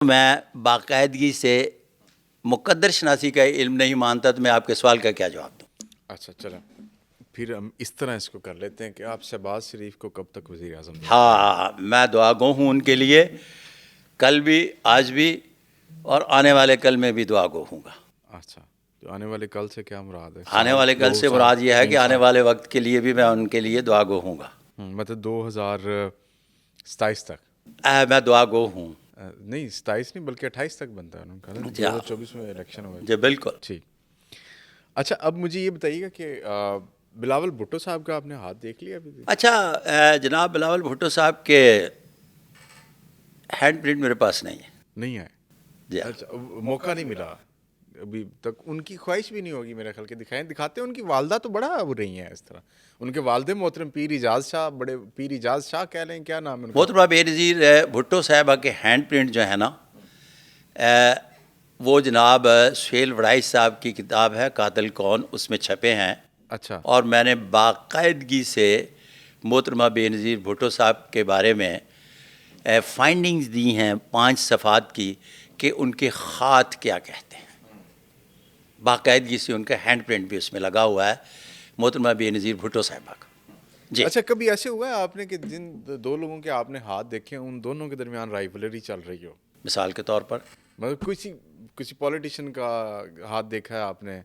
میں باقاعدگی سے مقدر شناسی کا علم نہیں مانتا، تو میں آپ کے سوال کا کیا جواب دوں؟ اچھا چلیں، پھر ہم اس طرح اس کو کر لیتے ہیں کہ آپ شہباز شریف کو کب تک وزیر اعظم دیکھتے ہیں؟ ہاں، میں دعا گو ہوں ان کے لیے، کل بھی، آج بھی، اور آنے والے کل میں بھی دعا گو ہوں گا۔ اچھا، تو آنے والے کل سے کیا مراد ہے؟ آنے سال، والے کل دو سے سال، مراد یہ ہے تین کہ آنے سال؟ والے وقت کے لیے بھی میں ان کے لیے دعا گو ہوں گا۔ مطلب 2027 تک؟ میں دعا گو ہوں۔ نہیں 27 نہیں بلکہ 28 تک بنتا ہے ان کا، جی ہاں، 2024 میں الیکشن ہوئے جی بالکل۔ ٹھیک۔ اچھا اب مجھے یہ بتائیے گا کہ بلاول بھٹو صاحب کا آپ نے ہاتھ دیکھ لیا ابھی؟ اچھا، جناب بلاول بھٹو صاحب کے ہینڈ پرنٹ میرے پاس نہیں ہے۔ نہیں آئے؟ جی ہاں، اچھا، موقع نہیں ملا ابھی تک؟ ان کی خواہش بھی نہیں ہوگی میرے خیال کے دکھاتے ہیں۔ ان کی والدہ تو بڑا وہ رہی ہیں اس طرح، ان کے والد محترم پیر اجاز شاہ، بڑے پیر اجاز شاہ کہہ لیں، کیا نام ہے ان کا؟ محترمہ بے نظیر بھٹو صاحبہ کے ہینڈ پرنٹ جو ہے نا، وہ جناب سہیل وڑائی صاحب کی کتاب ہے قاتل کون، اس میں چھپے ہیں۔ اچھا اور میں نے باقاعدگی سے محترمہ بے نظیر بھٹو صاحب کے بارے میں فائنڈنگز دی ہیں 5 صفحات کی کہ ان کے خط کیا کہتے ہیں۔ باقاعدگی سے ان کا ہینڈ پرنٹ بھی اس میں لگا ہوا ہے، محترمہ بے نظیر بھٹو صاحبہ کا۔ جی، اچھا، کبھی ایسے ہوا ہے آپ نے کہ جن دو لوگوں کے آپ نے ہاتھ دیکھے ہیں ان دونوں کے درمیان رائیولری چل رہی ہو؟ مثال کے طور پر مطلب کسی پولیٹیشین کا ہاتھ دیکھا ہے آپ نے،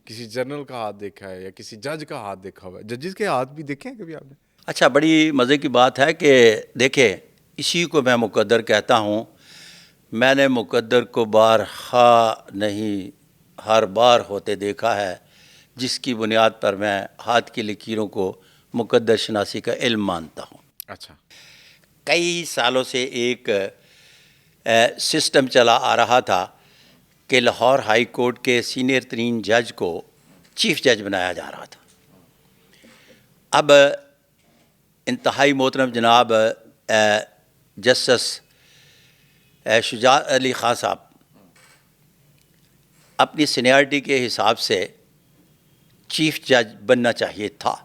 کسی جنرل کا ہاتھ دیکھا ہے، یا کسی جج کا ہاتھ دیکھا ہوا ہے؟ ججز کے ہاتھ بھی دیکھے ہیں کبھی آپ نے؟ اچھا، بڑی مزے کی بات ہے کہ دیکھیں، اسی کو میں مقدر کہتا ہوں۔ میں نے مقدر کو بارہا نہیں ہر بار ہوتے دیکھا ہے، جس کی بنیاد پر میں ہاتھ کی لکیروں کو مقدر شناسی کا علم مانتا ہوں۔ اچھا کئی سالوں سے ایک سسٹم چلا آ رہا تھا کہ لاہور ہائی کورٹ کے سینئر ترین جج کو چیف جج بنایا جا رہا تھا۔ اب انتہائی محترم جناب جسٹس شجاع علی خان صاحب اپنی سینئرٹی کے حساب سے چیف جج بننا چاہیے تھا۔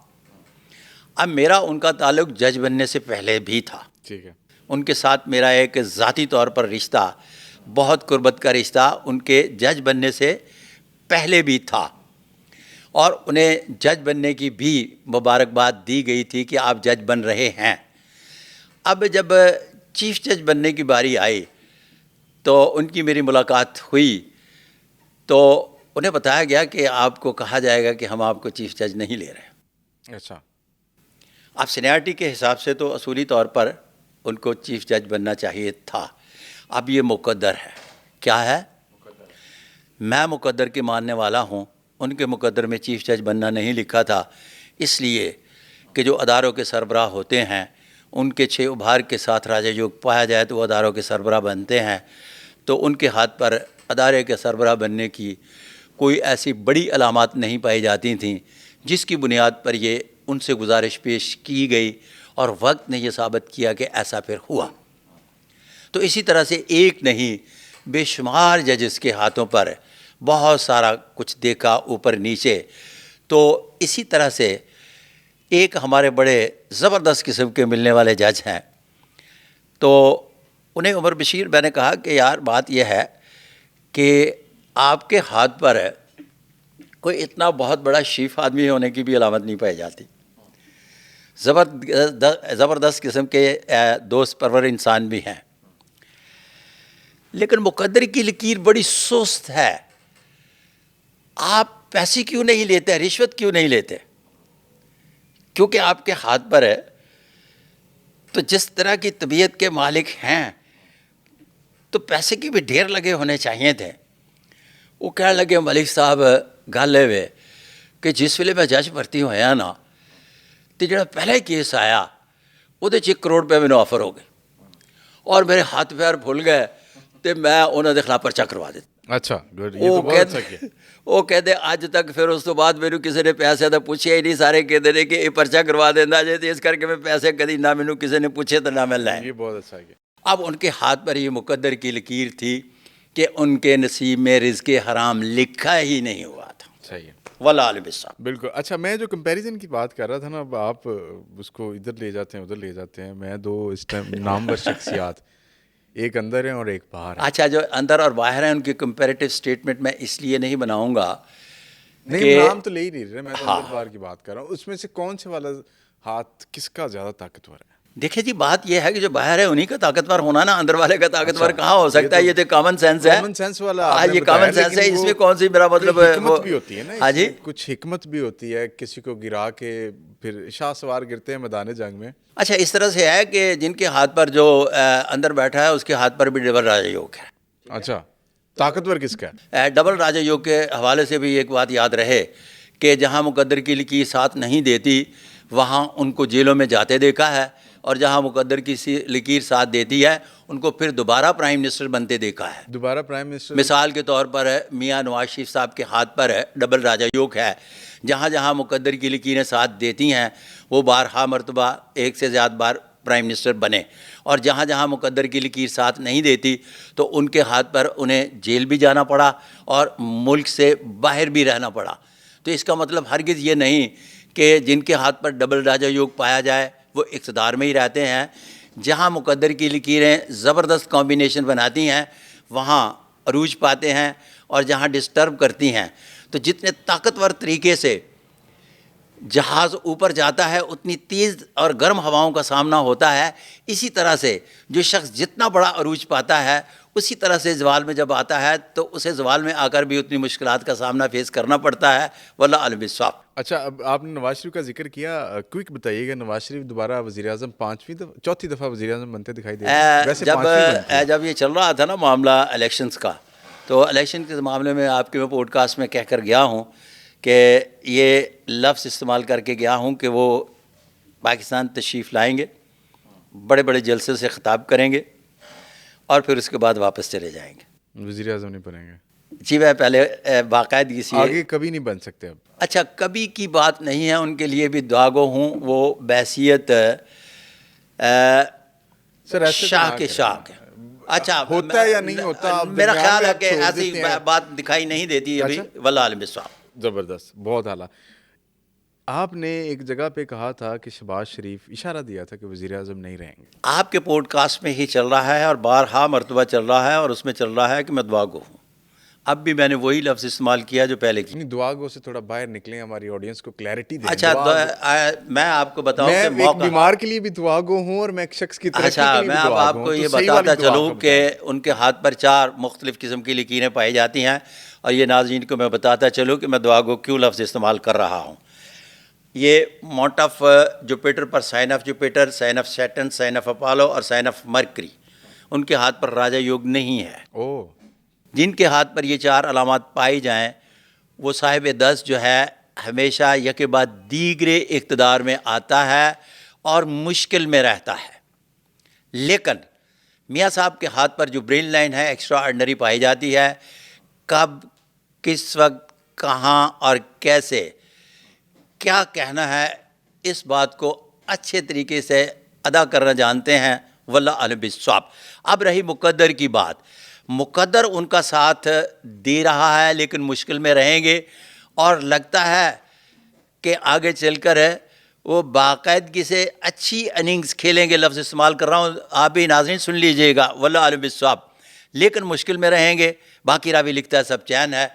اب میرا ان کا تعلق جج بننے سے پہلے بھی تھا، ٹھیک ہے۔ ان کے ساتھ میرا ایک ذاتی طور پر رشتہ، بہت قربت کا رشتہ ان کے جج بننے سے پہلے بھی تھا، اور انہیں جج بننے کی بھی مبارکباد دی گئی تھی کہ آپ جج بن رہے ہیں۔ اب جب چیف جج بننے کی باری آئی تو ان کی میری ملاقات ہوئی، تو انہیں بتایا گیا کہ آپ کو کہا جائے گا کہ ہم آپ کو چیف جج نہیں لے رہے۔ اچھا اب سینئرٹی کے حساب سے تو اصولی طور پر ان کو چیف جج بننا چاہیے تھا۔ اب یہ مقدر ہے، کیا ہے؟ میں مقدر کے ماننے والا ہوں۔ ان کے مقدر میں چیف جج بننا نہیں لکھا تھا، اس لیے کہ جو اداروں کے سربراہ ہوتے ہیں ان کے 6 ابھار کے ساتھ راجہ یوگ پایا جائے تو وہ اداروں کے سربراہ بنتے ہیں، تو ان کے ہاتھ پر ادارے کے سربراہ بننے کی کوئی ایسی بڑی علامات نہیں پائی جاتی تھیں جس کی بنیاد پر یہ ان سے گزارش پیش کی گئی، اور وقت نے یہ ثابت کیا کہ ایسا پھر ہوا۔ تو اسی طرح سے ایک نہیں، بے شمار ججز کے ہاتھوں پر بہت سارا کچھ دیکھا اوپر نیچے۔ تو اسی طرح سے ایک ہمارے بڑے زبردست قسم کے ملنے والے جج ہیں، تو انہیں عمر بشیر، میں نے کہا کہ یار بات یہ ہے کہ آپ کے ہاتھ پر کوئی اتنا بہت بڑا شیف آدمی ہونے کی بھی علامت نہیں پائی جاتی، زبردست قسم کے دوست پرور انسان بھی ہیں، لیکن مقدر کی لکیر بڑی سست ہے۔ آپ پیسے کیوں نہیں لیتے، رشوت کیوں نہیں لیتے؟ کیونکہ آپ کے ہاتھ پر ہے، تو جس طرح کی طبیعت کے مالک ہیں تو پیسے کی بھی ڈھیر لگے ہونے چاہیے تھے۔ وہ کہنے لگے ملک صاحب گل ہوئے کہ جس ویلے میں جج بھرتی ہویا نا تو جڑا پہلا کیس آیا وہ 1 کروڑ روپے مینوں آفر ہو گئے، اور میرے ہاتھ پیر پھل گئے تو میں انہوں کے خلاف پرچہ کروا دیتا۔ اچھا گڈ، یہ تو بہت اچھا کیا۔ وہ کہتے اج تک پھر اس تو بعد میرے کسی نے پیسے تو پوچھے ہی نہیں، سارے کہتے ہیں کہ یہ پرچہ کروا دینا جی، تو اس کر کے میں پیسے کدی نہ مینوں کسی نے پوچھے تو نہ میں لائے۔ یہ بہت اچھا کیا۔ اب ان کے ہاتھ پر یہ مقدر کی لکیر تھی کہ ان کے نصیب میں رزق حرام لکھا ہی نہیں ہوا تھا۔ صحیح ہے، والعالم بالصواب۔ بالکل۔ اچھا، میں جو کمپیریزن کی بات کر رہا تھا نا، اب آپ اس کو ادھر لے جاتے ہیں ادھر لے جاتے ہیں۔ میں 2 اس ٹائم نامور شخصیات، ایک اندر ہے اور ایک باہر ہے. اچھا جو اندر اور باہر ہیں ان کی کمپیریٹیو اسٹیٹمنٹ میں اس لیے نہیں بناؤں گا نہیں نام تو لے ہی نہیں رہے, میں تو اندر باہر کی بات کر رہا ہوں. اس میں سے کون سے والا ہاتھ کس کا زیادہ طاقتور ہے؟ دیکھیں جی بات یہ ہے کہ جو باہر ہے انہی کا طاقتور ہونا نا, اندر والے کا طاقتور کہاں ہو سکتا ہے؟ یہ تو کامن سینس ہے. کامن سینس والا ہاں یہ کامن سینس ہے, اس میں کون سی میرا مطلب حکمت بھی ہوتی ہے نا. ہاں جی کچھ حکمت بھی ہوتی ہے, کسی کو گرا کے پھر شاہ سوار گرتے ہیں میدان جنگ میں. اچھا اس طرح سے ہے کہ جن کے ہاتھ پر جو اندر بیٹھا ہے اس کے ہاتھ پر بھی ڈبل راجہ یوگ ہے. اچھا طاقتور کس کا ہے؟ ڈبل راجہ یوگ کے حوالے سے بھی ایک بات یاد رہے کہ جہاں مقدر کی لکیر ساتھ نہیں دیتی وہاں ان کو جیلوں میں جاتے دیکھا ہے, اور جہاں مقدر کی لکیر ساتھ دیتی ہے ان کو پھر دوبارہ پرائم منسٹر بنتے دیکھا ہے. دوبارہ پرائم منسٹر مثال کے طور پر میاں نواز شریف صاحب کے ہاتھ پر ڈبل راجہ یوگ ہے. جہاں جہاں مقدر کی لکیریں ساتھ دیتی ہیں وہ بارہا مرتبہ ایک سے زیادہ بار پرائم منسٹر بنے, اور جہاں جہاں مقدر کی لکیر ساتھ نہیں دیتی تو ان کے ہاتھ پر انہیں جیل بھی جانا پڑا اور ملک سے باہر بھی رہنا پڑا. تو اس کا مطلب ہرگز یہ نہیں کہ جن کے ہاتھ پر ڈبل راجہ یوگ پایا جائے وہ اقتدار میں ہی رہتے ہیں. جہاں مقدر کی لکیریں زبردست کمبینیشن بناتی ہیں وہاں عروج پاتے ہیں, اور جہاں ڈسٹرب کرتی ہیں تو جتنے طاقتور طریقے سے جہاز اوپر جاتا ہے اتنی تیز اور گرم ہواؤں کا سامنا ہوتا ہے. اسی طرح سے جو شخص جتنا بڑا عروج پاتا ہے اسی طرح سے زوال میں جب آتا ہے تو اسے زوال میں آ کر بھی اتنی مشکلات کا سامنا فیس کرنا پڑتا ہے. واللہ علم بالصواب. اچھا اب آپ نے نواز شریف کا ذکر کیا, کوئک بتائیے گا, نواز شریف دوبارہ وزیر اعظم چوتھی دفعہ وزیر اعظم بنتے دکھائی دے رہے ہیں. جب یہ چل رہا تھا نا معاملہ الیکشنز کا, تو الیکشن کے معاملے میں آپ کے میں پوڈ کاسٹ میں کہہ کر گیا ہوں کہ یہ لفظ استعمال کر کے گیا ہوں کہ وہ پاکستان تشریف لائیں گے, بڑے بڑے جلسے سے خطاب کریں گے اور پھر اس کے بعد واپس چلے جائیں گے. وزیر اعظم نہیں بنیں گے؟ جی میں پہلے باقاعدگی سے آگے کبھی نہیں بن سکتے اب. اچھا کبھی کی بات نہیں ہے, ان کے لیے بھی دعا گو ہوں. وہ بحیثیت شاہ کے شاہ کے. اچھا ہوتا ہے یا نہیں ہوتا میرا خیال ہے کہ ایسی بات دکھائی نہیں دیتی ابھی. واللہ عالم بالصواب. زبردست, بہت اعلیٰ. آپ نے ایک جگہ پہ کہا تھا کہ شہباز شریف اشارہ دیا تھا کہ وزیر اعظم نہیں رہیں گے. آپ کے پوڈ کاسٹ میں ہی چل رہا ہے اور بارہا مرتبہ چل رہا ہے, اور اس میں چل رہا ہے کہ میں دعا گو ہوں. اب بھی میں نے وہی لفظ استعمال کیا جو پہلے کی. دعا گو سے تھوڑا باہر نکلیں, ہماری آڈینس کو کلیئرٹی دیں. اچھا میں آپ کو بتاؤں کہ میں ایک بیمار کے لیے بھی دعا گو ہوں اور میں ایک شخص کی ترقی کے لیے بھی دعا گو ہوں. اچھا میں آپ کو یہ بتاتا چلوں کہ ان کے ہاتھ پر 4 مختلف قسم کی لکیریں پائی جاتی ہیں, اور یہ ناظرین کو میں بتاتا چلوں کہ میں دعا گو کیوں لفظ استعمال کر رہا ہوں. یہ ماؤنٹ آف جوپیٹر پر sign of Jupiter, sign of Saturn, sign of Apollo اور سائن آف مرکری, ان کے ہاتھ پر راجہ یوگ نہیں ہے. جن کے ہاتھ پر یہ 4 علامات پائی جائیں وہ صاحب دست جو ہے ہمیشہ یکے بعد دیگرے اقتدار میں آتا ہے اور مشکل میں رہتا ہے. لیکن میاں صاحب کے ہاتھ پر جو برین لائن ہے ایکسٹرا آرڈنری پائی جاتی ہے. کب, کس وقت, کہاں اور کیسے کیا کہنا ہے اس بات کو اچھے طریقے سے ادا کرنا جانتے ہیں. واللہ علم بالصواب. اب رہی مقدر کی بات, مقدر ان کا ساتھ دے رہا ہے لیکن مشکل میں رہیں گے, اور لگتا ہے کہ آگے چل کر وہ باقاعدگی سے اچھی اننگز کھیلیں گے. لفظ استعمال کر رہا ہوں, آپ بھی ناظرین سن لیجئے گا. واللہ عالم بالصواب. لیکن مشکل میں رہیں گے. باقی راوی لکھتا ہے سب چین ہے,